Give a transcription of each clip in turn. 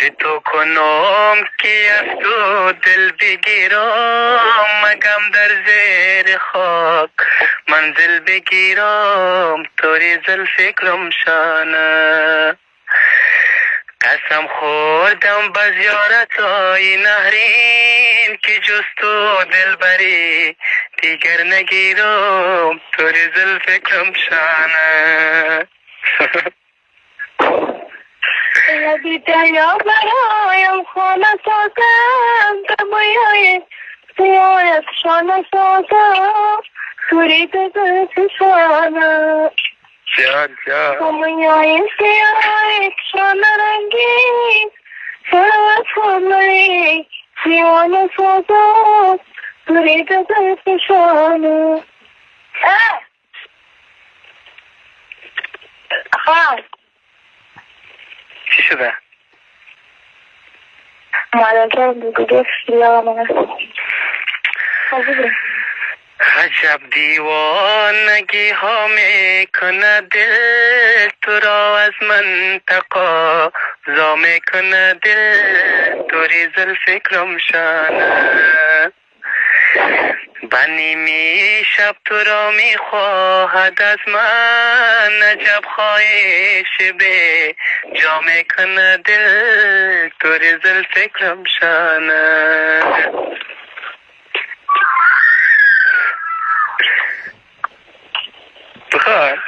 که تو کنم که از تو دل بگیرم، مگم در زیر خاک منزل بگیرم، طوری زلفکرم شانه. قسم خوردم به زیارتای نهرین که جز تو دل بری دیگر نگیرم، طوری زلفکرم شانه. لبی دریا برایم خانه سازم، دمایای سیایت شانه سازم، توری دزد شانه. دمایای سیایت شانه رنگی، سرات خانه سیانه سازم، توری دزد شانه. چی شده؟ مالکه دیگه خیلی عجب دیوانگی ها میکنه دل، تو را از من تقاضا میکنه دل، طوری زلفکرم شانه. بنیمی شب تو را میخواهد از من، عجب خواهش به جا میکنه دل، طوری زلفکرم شانه. بخوان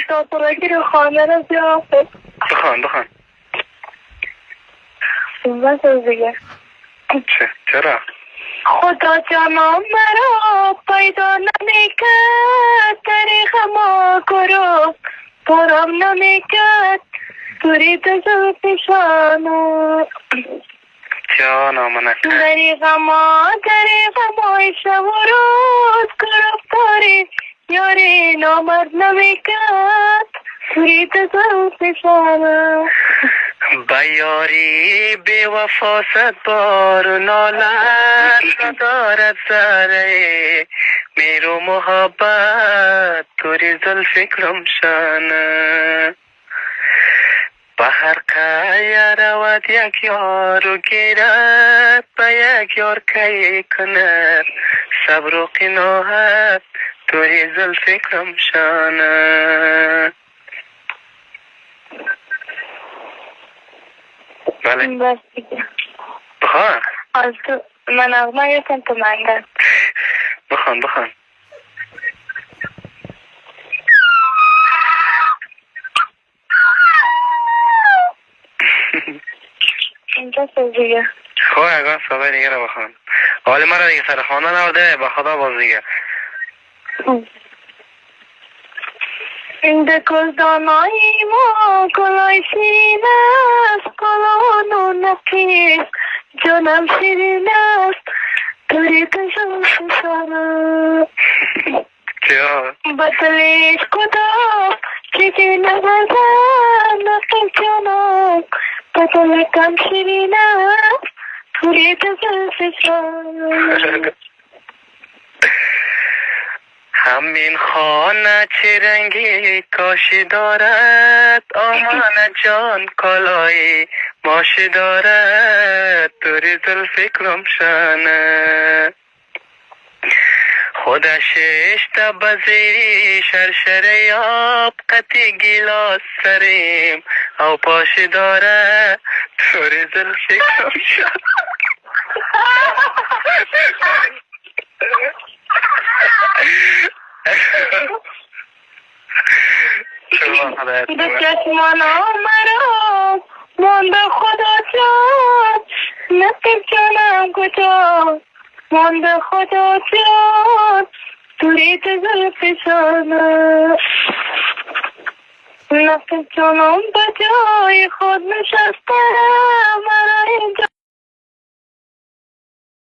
دادرگی رو خانه رو زیافت. بخوان بس از دیگه چرا؟ خدا جانم مرا پیدا نمیکرد، طریق ما کرو پرم نمیکرد، توری دزد پیشانو. جانم نکرد طریق ما شب و روز گرفتاری، یاری نامرد نمیکرد، توری دزد پیشانو. با یاری بی وفا صد بار نالت، ندارد ذره میرو محبت، طوری زلفکرم شانه. به هر که رود یک یارو گیرد، به یک یار کی کند صبر و قناعت، طوری زلفکرم شانه. بله بس دیگه بخوان از تو من اغما یکم تو منده. بخوان اینجا سازیگه خواه اگه صدای دیگه رو بخوان. حالی مرا دیگه سر خانه نورده، به خدا باز دیگه. این دکل دانایی ما کلای سینه است، کلانو نکیست جانم شیرین است، توری دزد پیشانو. چیا؟ بطلیش کدام چیزی نبزن نقل جانم، بطلکم شیرین است، توری دزد پیشانو. همین خانه چه رنگی کاشی دارد، آمان جان کالای ماشی دارد، طوری زلفکرم شانه. خودش اشته بزیری شرشره یاب، قطی گیلاس سریم او پاشی دارد، طوری زلفکرم شانه. به چشمانا مرا مانده خدا جان، نصیب جانم کجا مانده خدا جان، توری دزد پیشانو. نصیب جانم به جای خود نشسته، مرا اینجا